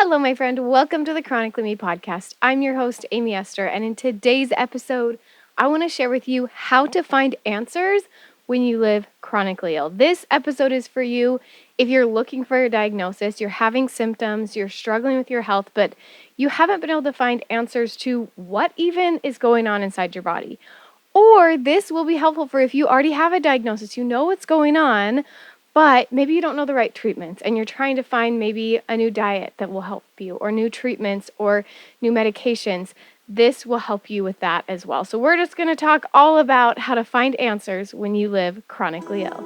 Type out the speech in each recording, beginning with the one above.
Hello, my friend. Welcome to the Chronically Me podcast. I'm your host, Aimee Esther, and in today's episode, I want to share with you how to find answers when you live chronically ill. This episode is for you if you're looking for a diagnosis, you're having symptoms, you're struggling with your health, but you haven't been able to find answers to what even is going on inside your body. Or this will be helpful for if you already have a diagnosis, you know what's going on, but maybe you don't know the right treatments and you're trying to find maybe a new diet that will help you or new treatments or new medications. This will help you with that as well. So we're just going to talk all about how to find answers when you live chronically ill.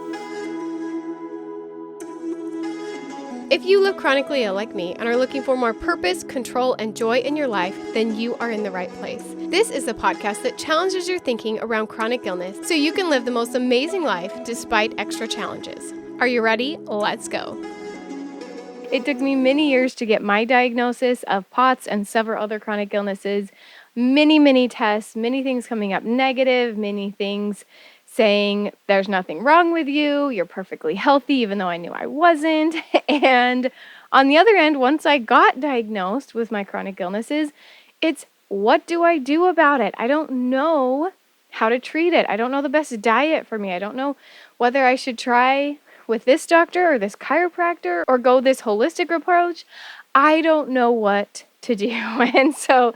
If you live chronically ill like me and are looking for more purpose, control, and joy in your life, then you are in the right place. This is the podcast that challenges your thinking around chronic illness so you can live the most amazing life despite extra challenges. Are you ready? Let's go. It took me many years to get my diagnosis of POTS and several other chronic illnesses. Many tests, many things coming up negative, many things saying there's nothing wrong with you, you're perfectly healthy, even though I knew I wasn't. And on the other end, once I got diagnosed with my chronic illnesses, it's what do I do about it? I don't know how to treat it. I don't know the best diet for me. I don't know whether I should try with this doctor or this chiropractor or go this holistic approach. I don't know what to do. And so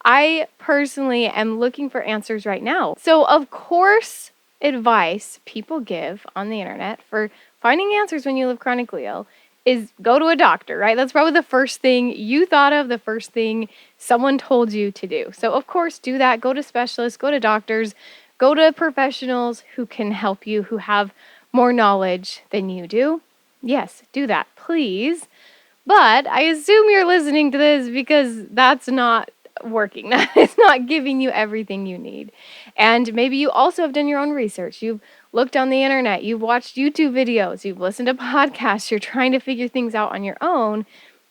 I personally am looking for answers right now. So of course, advice people give on the internet for finding answers when you live chronically ill is go to a doctor, right? That's probably the first thing you thought of, the first thing someone told you to do. So of course, do that. Go to specialists, go to doctors, go to professionals who can help you, who have more knowledge than you do. Yes, do that, please. But I assume you're listening to this because that's not working. It's not giving you everything you need. And maybe you also have done your own research. You've looked on the internet, you've watched YouTube videos, you've listened to podcasts, you're trying to figure things out on your own,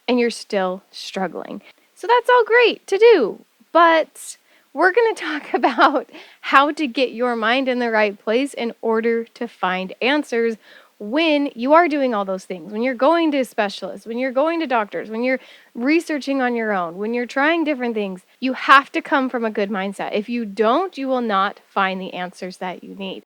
and you're still struggling. So that's all great to do. But we're going to talk about how to get your mind in the right place in order to find answers when you are doing all those things, when you're going to specialists, when you're going to doctors, when you're researching on your own, when you're trying different things. You have to come from a good mindset. If you don't, you will not find the answers that you need.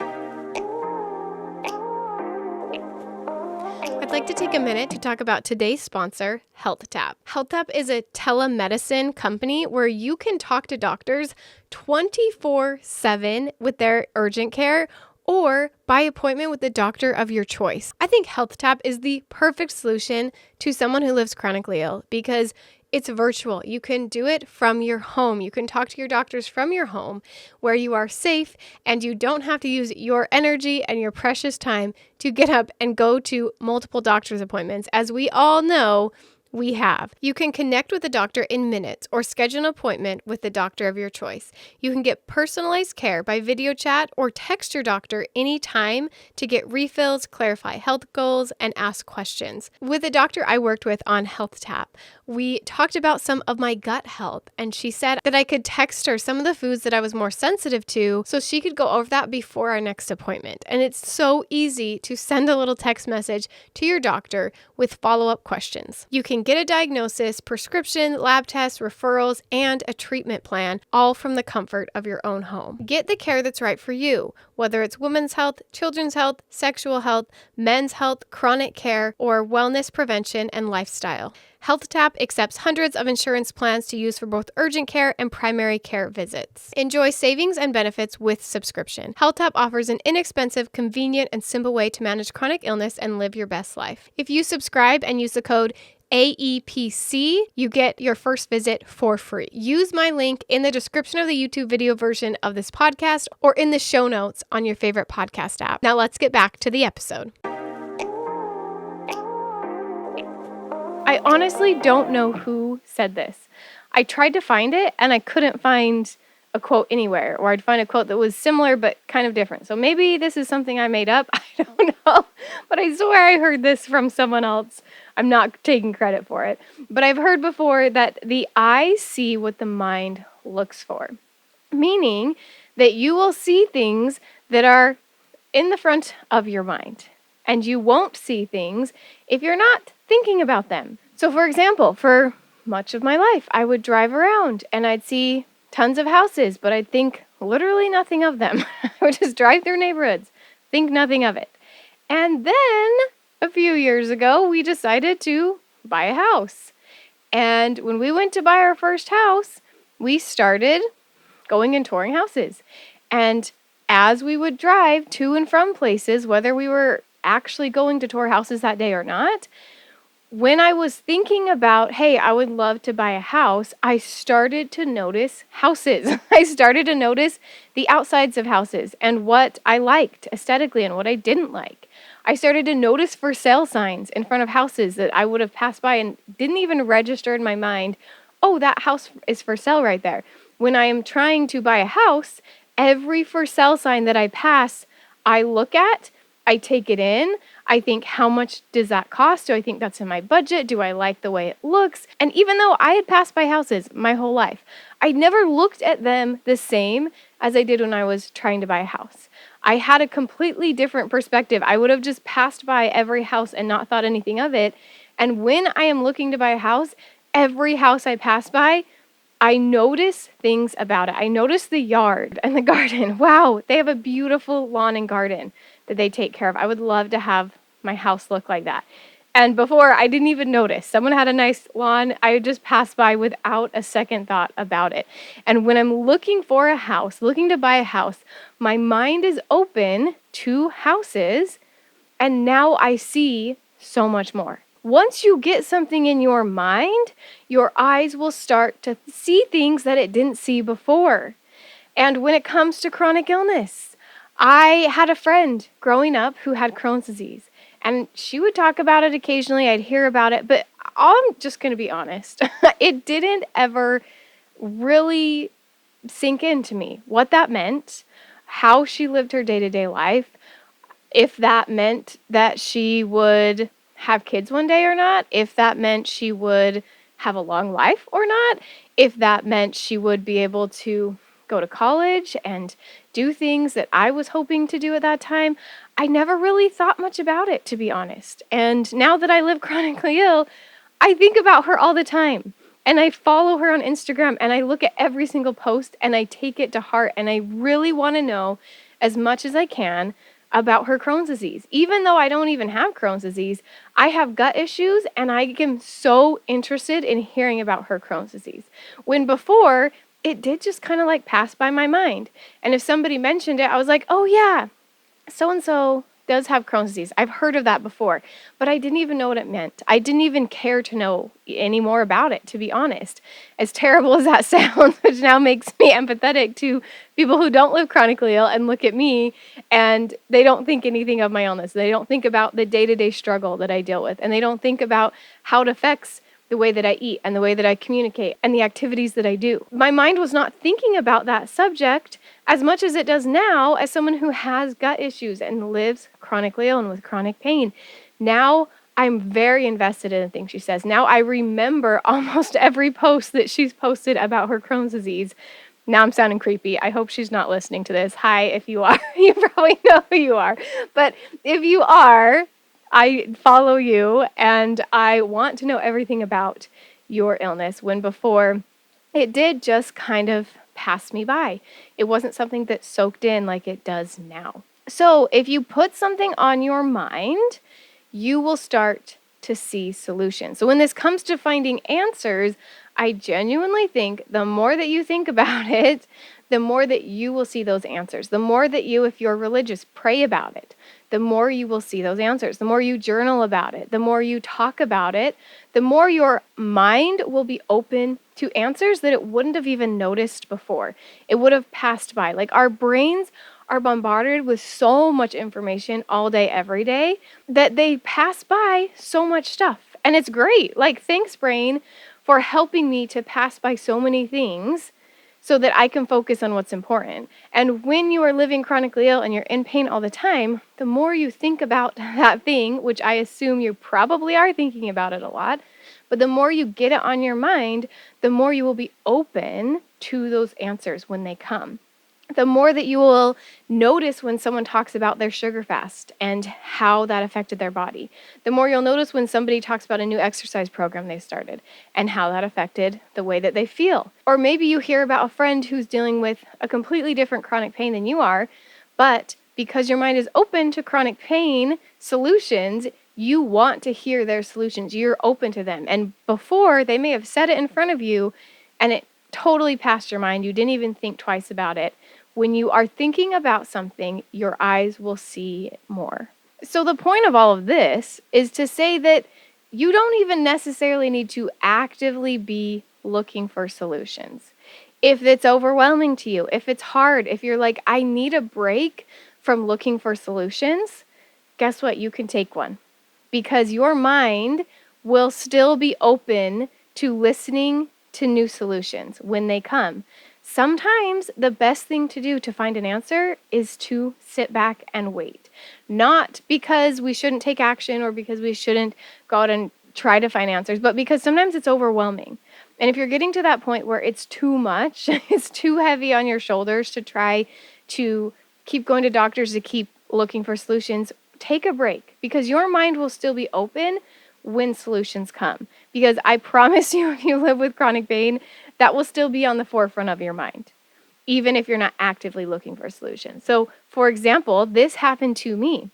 I'd like to take a minute to talk about today's sponsor, HealthTap. HealthTap is a telemedicine company where you can talk to doctors 24/7 with their urgent care or by appointment with the doctor of your choice. I think HealthTap is the perfect solution to someone who lives chronically ill because it's virtual. You can do it from your home. You can talk to your doctors from your home where you are safe and you don't have to use your energy and your precious time to get up and go to multiple doctor's appointments. As we all know, we have. You can connect with a doctor in minutes or schedule an appointment with the doctor of your choice. You can get personalized care by video chat or text your doctor anytime to get refills, clarify health goals, and ask questions. With the doctor I worked with on HealthTap, we talked about some of my gut health, and she said that I could text her some of the foods that I was more sensitive to so she could go over that before our next appointment. And it's so easy to send a little text message to your doctor with follow-up questions. You can get a diagnosis, prescription, lab tests, referrals, and a treatment plan, all from the comfort of your own home. Get the care that's right for you, whether it's women's health, children's health, sexual health, men's health, chronic care, or wellness prevention and lifestyle. HealthTap accepts hundreds of insurance plans to use for both urgent care and primary care visits. Enjoy savings and benefits with subscription. HealthTap offers an inexpensive, convenient, and simple way to manage chronic illness and live your best life. If you subscribe and use the code AEPC, you get your first visit for free. Use my link in the description of the YouTube video version of this podcast or in the show notes on your favorite podcast app. Now let's get back to the episode. I honestly don't know who said this. I tried to find it and I couldn't find a quote anywhere, or I'd find a quote that was similar but kind of different. So maybe this is something I made up. I don't know. But I swear I heard this from someone else. I'm not taking credit for it. But I've heard before that the eye see what the mind looks for, meaning that you will see things that are in the front of your mind, and you won't see things if you're not thinking about them. So for example, for much of my life. I would drive around and I'd see tons of houses, but I'd think literally nothing of them. I would just drive through neighborhoods, think nothing of it. And then a few years ago, we decided to buy a house. And when we went to buy our first house, we started going and touring houses. And as we would drive to and from places, whether we were actually going to tour houses that day or not, when I was thinking about, hey, I would love to buy a house, I started to notice houses. I started to notice the outsides of houses and what I liked aesthetically and what I didn't like. I started to notice for sale signs in front of houses that I would have passed by and didn't even register in my mind, oh, that house is for sale right there. When I am trying to buy a house, every for sale sign that I pass, I look at, I take it in. I think, how much does that cost? Do I think that's in my budget? Do I like the way it looks? And even though I had passed by houses my whole life, I never looked at them the same as I did when I was trying to buy a house. I had a completely different perspective. I would have just passed by every house and not thought anything of it. And when I am looking to buy a house, every house I pass by, I notice things about it. I notice the yard and the garden. Wow, they have a beautiful lawn and garden that they take care of. I would love to have my house look like that. And before, I didn't even notice. Someone had a nice lawn. I would just pass by without a second thought about it. And when I'm looking for a house, looking to buy a house, my mind is open to houses, and now I see so much more. Once you get something in your mind, your eyes will start to see things that it didn't see before. And when it comes to chronic illness, I had a friend growing up who had Crohn's disease, and she would talk about it occasionally. I'd hear about it, but I'm just going to be honest. It didn't ever really sink into me what that meant, how she lived her day-to-day life, if that meant that she would have kids one day or not, if that meant she would have a long life or not, if that meant she would be able to go to college and do things that I was hoping to do at that time. I never really thought much about it, to be honest. And now that I live chronically ill, I think about her all the time. And I follow her on Instagram and I look at every single post and I take it to heart. And I really want to know as much as I can about her Crohn's disease. Even though I don't even have Crohn's disease, I have gut issues and I am so interested in hearing about her Crohn's disease. When before, it did just kind of like pass by my mind. And if somebody mentioned it, I was like, oh yeah, so-and-so does have Crohn's disease. I've heard of that before, but I didn't even know what it meant. I didn't even care to know any more about it, to be honest. As terrible as that sounds, which now makes me empathetic to people who don't live chronically ill and look at me and they don't think anything of my illness. They don't think about the day-to-day struggle that I deal with, and they don't think about how it affects the way that I eat and the way that I communicate and the activities that I do. My mind was not thinking about that subject as much as it does now as someone who has gut issues and lives chronically ill and with chronic pain. Now I'm very invested in the things she says. Now I remember almost every post that she's posted about her Crohn's disease. Now I'm sounding creepy. I hope she's not listening to this. Hi, if you are, you probably know who you are. But if you are, I follow you and I want to know everything about your illness, when before it did just kind of pass me by. It wasn't something that soaked in like it does now. So if you put something on your mind, you will start to see solutions. So when this comes to finding answers, I genuinely think the more that you think about it, the more that you will see those answers. The more that you, if you're religious, pray about it, the more you will see those answers. The more you journal about it, the more you talk about it, the more your mind will be open to answers that it wouldn't have even noticed before. It would have passed by. Like, our brains are bombarded with so much information all day, every day, that they pass by so much stuff. And it's great. Like, thanks, brain, for helping me to pass by so many things so that I can focus on what's important. And when you are living chronically ill and you're in pain all the time, the more you think about that thing, which I assume you probably are thinking about it a lot, but the more you get it on your mind, the more you will be open to those answers when they come. the more that you will notice when someone talks about their sugar fast and how that affected their body. The more you'll notice when somebody talks about a new exercise program they started and how that affected the way that they feel. Or maybe you hear about a friend who's dealing with a completely different chronic pain than you are, but because your mind is open to chronic pain solutions, you want to hear their solutions. You're open to them. And before, they may have said it in front of you and it totally passed your mind. You didn't even think twice about it. When you are thinking about something, your eyes will see it more. So the point of all of this is to say that you don't even necessarily need to actively be looking for solutions. If it's overwhelming to you, if it's hard, if you're like, I need a break from looking for solutions, guess what? You can take one because your mind will still be open to listening to new solutions when they come. Sometimes the best thing to do to find an answer is to sit back and wait. Not because we shouldn't take action or because we shouldn't go out and try to find answers, but because sometimes it's overwhelming. And if you're getting to that point where it's too much, it's too heavy on your shoulders to try to keep going to doctors to keep looking for solutions, take a break because your mind will still be open when solutions come. Because I promise you, if you live with chronic pain, that will still be on the forefront of your mind, even if you're not actively looking for solutions. So, for example, this happened to me.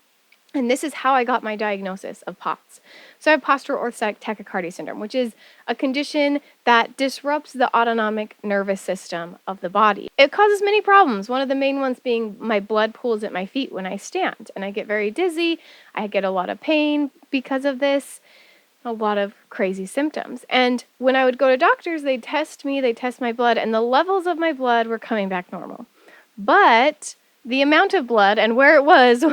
And this is how I got my diagnosis of POTS. So I have postural orthostatic tachycardia syndrome, which is a condition that disrupts the autonomic nervous system of the body. It causes many problems, one of the main ones being my blood pools at my feet when I stand, and I get very dizzy. I get a lot of pain because of this, a lot of crazy symptoms. And when I would go to doctors, they'd test me, they'd test my blood, and the levels of my blood were coming back normal. But the amount of blood and where it was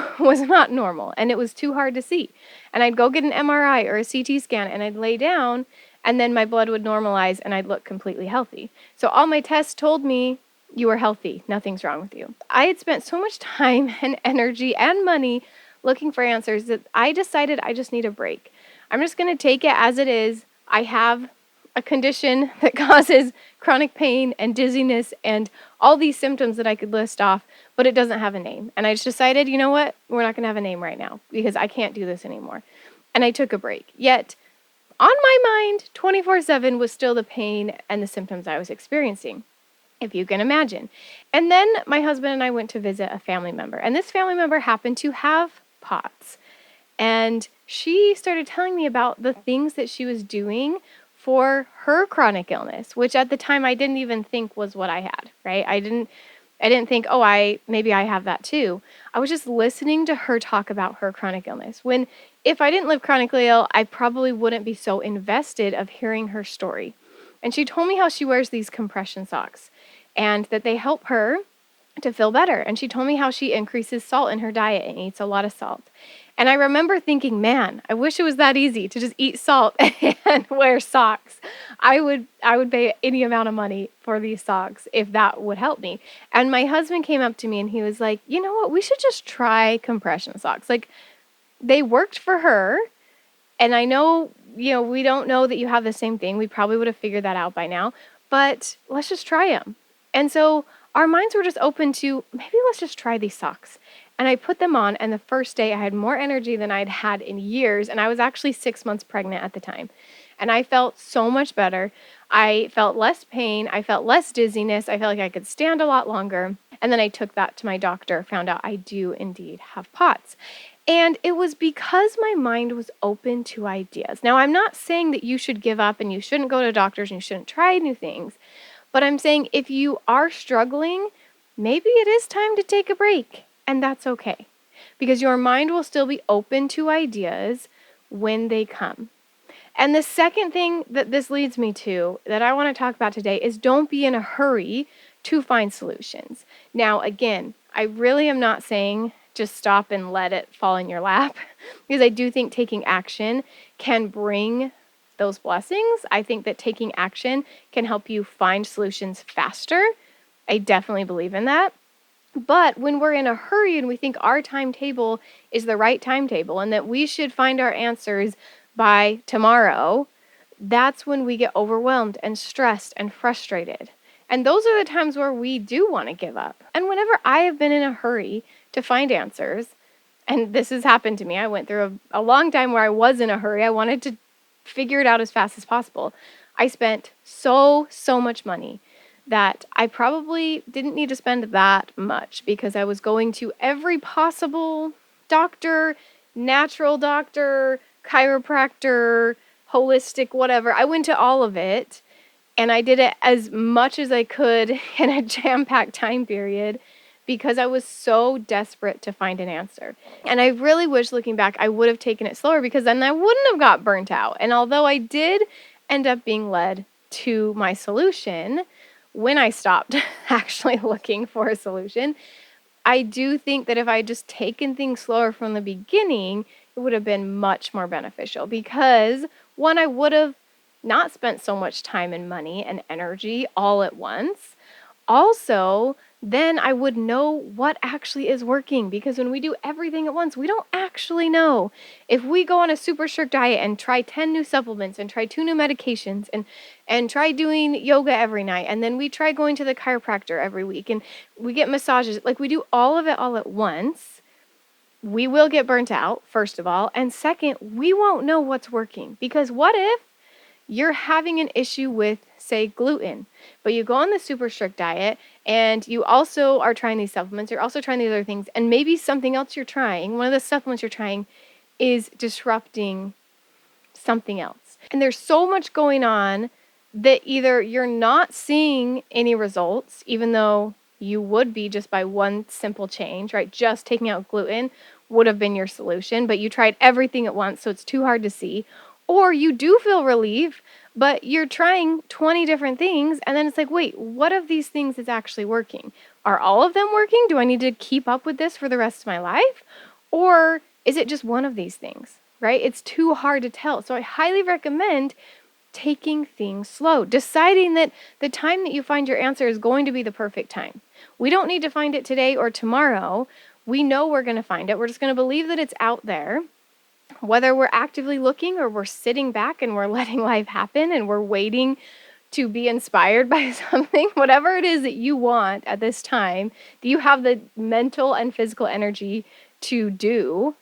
not normal, and it was too hard to see. And I'd go get an MRI or a CT scan, and I'd lay down, and then my blood would normalize, and I'd look completely healthy. So all my tests told me, you are healthy, nothing's wrong with you. I had spent so much time and energy and money looking for answers that I decided I just need a break. I'm just going to take it as it is. I have a condition that causes chronic pain and dizziness and all these symptoms that I could list off, but it doesn't have a name. And I just decided, you know what? We're not going to have a name right now because I can't do this anymore. And I took a break. Yet, on my mind, 24/7 was still the pain and the symptoms I was experiencing, if you can imagine. And then my husband and I went to visit a family member. And this family member happened to have POTS. And she started telling me about the things that she was doing for her chronic illness, which at the time I didn't even think was what I had, right? I didn't think, maybe I have that too. I was just listening to her talk about her chronic illness. When if I didn't live chronically ill, I probably wouldn't be so invested of hearing her story. And she told me how she wears these compression socks and that they help her to feel better. And she told me how she increases salt in her diet and eats a lot of salt. And I remember thinking, man, I wish it was that easy to just eat salt and wear socks. I would pay any amount of money for these socks if that would help me. And my husband came up to me and he was like, you know what, we should just try compression socks. Like, they worked for her. And I know, we don't know that you have the same thing. We probably would have figured that out by now. But let's just try them. And so our minds were just open to, maybe let's just try these socks. And I put them on, and the first day I had more energy than I'd had in years, and I was actually 6 months pregnant at the time. And I felt so much better. I felt less pain. I felt less dizziness. I felt like I could stand a lot longer. And then I took that to my doctor, found out I do indeed have POTS. And it was because my mind was open to ideas. Now, I'm not saying that you should give up and you shouldn't go to doctors and you shouldn't try new things, but I'm saying if you are struggling, maybe it is time to take a break. And that's okay, because your mind will still be open to ideas when they come. And the second thing that this leads me to that I want to talk about today is don't be in a hurry to find solutions. Now, again, I really am not saying just stop and let it fall in your lap, because I do think taking action can bring those blessings. I think that taking action can help you find solutions faster. I definitely believe in that. But when we're in a hurry and we think our timetable is the right timetable and that we should find our answers by tomorrow, that's when we get overwhelmed and stressed and frustrated. And those are the times where we do want to give up. And whenever I have been in a hurry to find answers, and this has happened to me, I went through a long time where I was in a hurry. I wanted to figure it out as fast as possible. I spent so much money that I probably didn't need to spend that much because I was going to every possible doctor, natural doctor, chiropractor, holistic, whatever. I went to all of it and I did it as much as I could in a jam-packed time period because I was so desperate to find an answer. And I really wish, looking back, I would have taken it slower because then I wouldn't have got burnt out. And although I did end up being led to my solution when I stopped actually looking for a solution, I do think that if I had just taken things slower from the beginning, it would have been much more beneficial because, one, I would have not spent so much time and money and energy all at once. Also, then I would know what actually is working because when we do everything at once, we don't actually know. If we go on a super strict diet and try 10 new supplements and try 2 new medications and try doing yoga every night, and then we try going to the chiropractor every week and we get massages, like we do all of it all at once, we will get burnt out, first of all. And second, we won't know what's working because what if you're having an issue with, say, gluten, but you go on the super strict diet and you also are trying these supplements, you're also trying these other things, and maybe something else you're trying, one of the supplements you're trying is disrupting something else. And there's so much going on that either you're not seeing any results, even though you would be just by one simple change, right? Just taking out gluten would have been your solution, but you tried everything at once, so it's too hard to see. Or you do feel relief, but you're trying 20 different things, and then it's like, wait, what of these things is actually working? Are all of them working? Do I need to keep up with this for the rest of my life? Or is it just one of these things, right? It's too hard to tell. So I highly recommend taking things slow, deciding that the time that you find your answer is going to be the perfect time. We don't need to find it today or tomorrow. We know we're going to find it. We're just going to believe that it's out there. Whether we're actively looking or we're sitting back and we're letting life happen and we're waiting to be inspired by something, whatever it is that you want at this time, do you have the mental and physical energy to do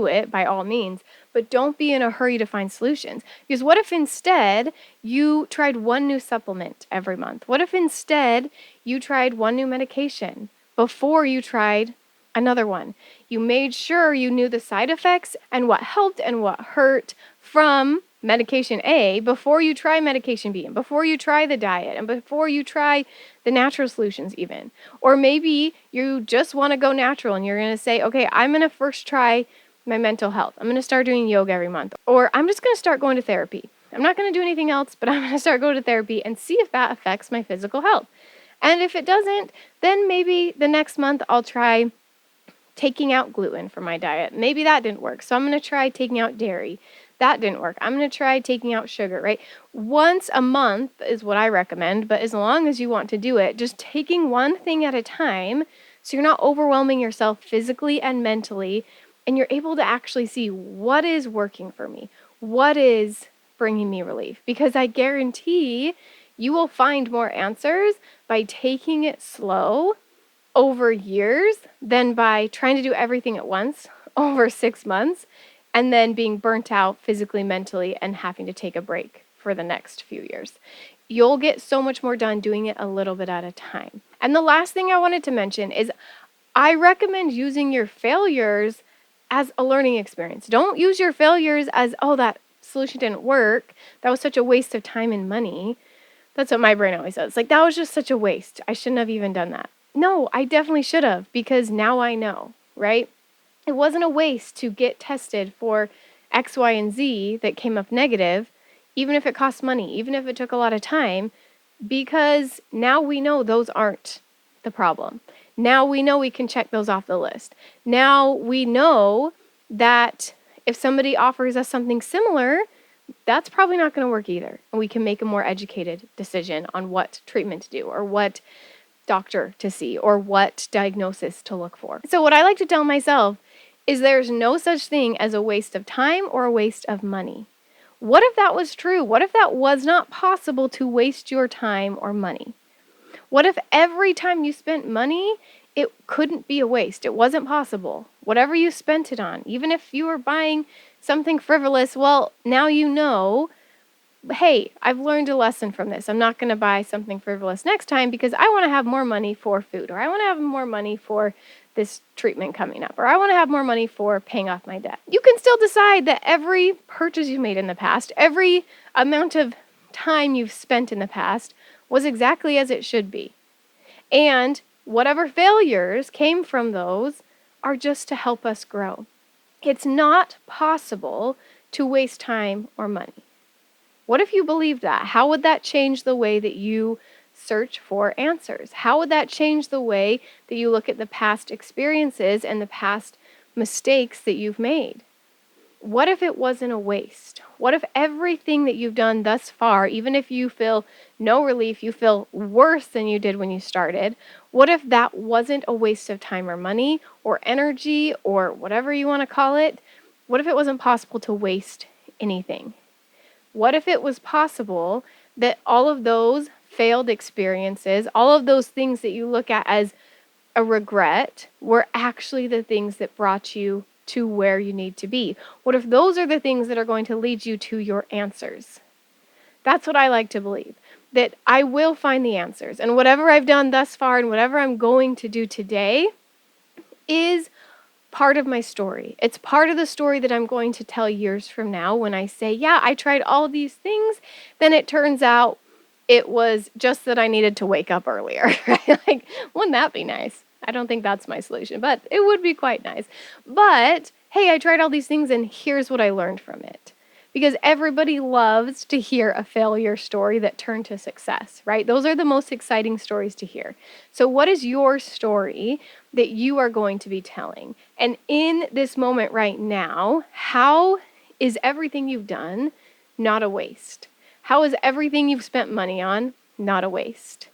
it by all means, but don't be in a hurry to find solutions. Because what if instead you tried one new supplement every month? What if instead you tried one new medication before you tried another one? You made sure you knew the side effects and what helped and what hurt from medication A before you try medication B and before you try the diet and before you try the natural solutions even. Or maybe you just want to go natural and you're going to say, okay, I'm going to first try my mental health. I'm going to start doing yoga every month. Or I'm just going to start going to therapy. I'm not going to do anything else, but I'm going to start going to therapy and see if that affects my physical health. And if it doesn't, then maybe the next month I'll try taking out gluten from my diet. Maybe that didn't work. So I'm going to try taking out dairy. That didn't work. I'm going to try taking out sugar, right? Once a month is what I recommend, but as long as you want to do it, just taking one thing at a time so you're not overwhelming yourself physically and mentally, and you're able to actually see what is working for me, what is bringing me relief. Because I guarantee you will find more answers by taking it slow over years than by trying to do everything at once over 6 months and then being burnt out physically, mentally, and having to take a break for the next few years. You'll get so much more done doing it a little bit at a time. And the last thing I wanted to mention is I recommend using your failures as a learning experience. Don't use your failures as, oh, that solution didn't work. That was such a waste of time and money. That's what my brain always says. Like, that was just such a waste. I shouldn't have even done that. No, I definitely should have because now I know, right? It wasn't a waste to get tested for X, Y, and Z that came up negative, even if it cost money, even if it took a lot of time, because now we know those aren't the problem. Now we know we can check those off the list. Now we know that if somebody offers us something similar, that's probably not going to work either. And we can make a more educated decision on what treatment to do or what doctor to see or what diagnosis to look for. So what I like to tell myself is there's no such thing as a waste of time or a waste of money. What if that was true? What if that was not possible to waste your time or money? What if every time you spent money, it couldn't be a waste? It wasn't possible. Whatever you spent it on, even if you were buying something frivolous, well, now you know, hey, I've learned a lesson from this. I'm not going to buy something frivolous next time because I want to have more money for food, or I want to have more money for this treatment coming up, or I want to have more money for paying off my debt. You can still decide that every purchase you made in the past, every amount of time you've spent in the past was exactly as it should be. And whatever failures came from those are just to help us grow. It's not possible to waste time or money. What if you believed that? How would that change the way that you search for answers? How would that change the way that you look at the past experiences and the past mistakes that you've made? What if it wasn't a waste? What if everything that you've done thus far, even if you feel no relief, you feel worse than you did when you started, what if that wasn't a waste of time or money or energy or whatever you want to call it? What if it wasn't possible to waste anything? What if it was possible that all of those failed experiences, all of those things that you look at as a regret, were actually the things that brought you to where you need to be? What if those are the things that are going to lead you to your answers? That's what I like to believe, that I will find the answers. And whatever I've done thus far and whatever I'm going to do today is part of my story. It's part of the story that I'm going to tell years from now when I say, yeah, I tried all these things. Then it turns out it was just that I needed to wake up earlier. Right? Like, wouldn't that be nice? I don't think that's my solution, but it would be quite nice. But hey, I tried all these things and here's what I learned from it. Because everybody loves to hear a failure story that turned to success, right? Those are the most exciting stories to hear. So what is your story that you are going to be telling? And in this moment right now, how is everything you've done not a waste? How is everything you've spent money on not a waste?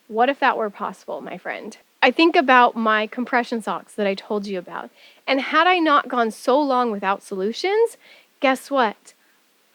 What if that were possible, my friend? I think about my compression socks that I told you about. And had I not gone so long without solutions, guess what?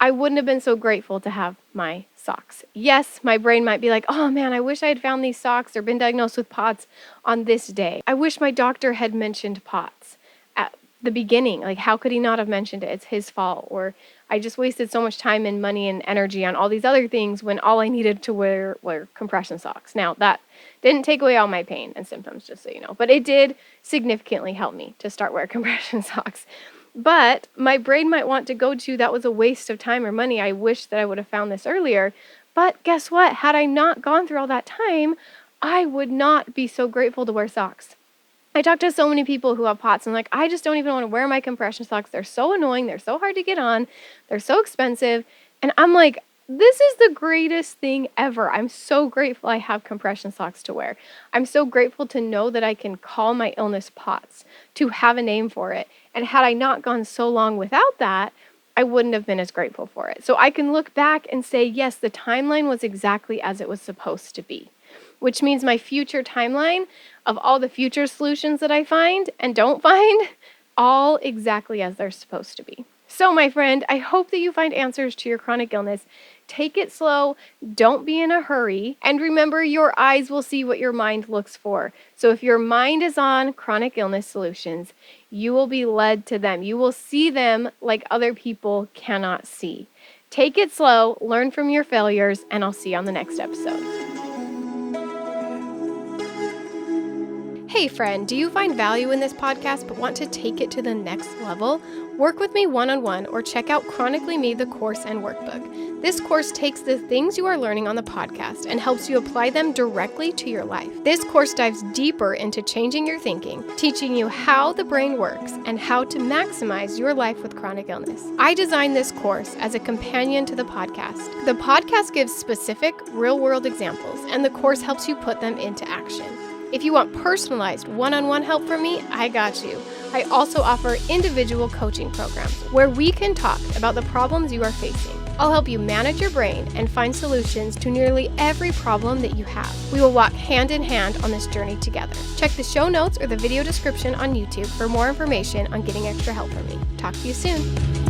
I wouldn't have been so grateful to have my socks. Yes, my brain might be like, oh man, I wish I had found these socks or been diagnosed with POTS on this day. I wish my doctor had mentioned POTS at the beginning. Like, how could he not have mentioned it? It's his fault. Or I just wasted so much time and money and energy on all these other things when all I needed to wear were compression socks. Now, that didn't take away all my pain and symptoms, just so you know, but it did significantly help me to start wearing compression socks. But my brain might want to go to, that was a waste of time or money. I wish that I would have found this earlier. But guess what? Had I not gone through all that time, I would not be so grateful to wear socks. I talk to so many people who have POTS and like, I just don't even want to wear my compression socks. They're so annoying. They're so hard to get on. They're so expensive. And I'm like, this is the greatest thing ever. I'm so grateful I have compression socks to wear. I'm so grateful to know that I can call my illness POTS, to have a name for it. And had I not gone so long without that, I wouldn't have been as grateful for it. So I can look back and say, yes, the timeline was exactly as it was supposed to be, which means my future timeline of all the future solutions that I find and don't find, all exactly as they're supposed to be. So my friend, I hope that you find answers to your chronic illness. Take it slow, don't be in a hurry, and remember, your eyes will see what your mind looks for. So if your mind is on chronic illness solutions, you will be led to them. You will see them like other people cannot see. Take it slow, learn from your failures, and I'll see you on the next episode. Hey friend, do you find value in this podcast but want to take it to the next level? Work with me one-on-one or check out Chronically Me, the course and workbook. This course takes the things you are learning on the podcast and helps you apply them directly to your life. This course dives deeper into changing your thinking, teaching you how the brain works and how to maximize your life with chronic illness. I designed this course as a companion to the podcast. The podcast gives specific real-world examples, and the course helps you put them into action. If you want personalized one-on-one help from me, I got you. I also offer individual coaching programs where we can talk about the problems you are facing. I'll help you manage your brain and find solutions to nearly every problem that you have. We will walk hand in hand on this journey together. Check the show notes or the video description on YouTube for more information on getting extra help from me. Talk to you soon.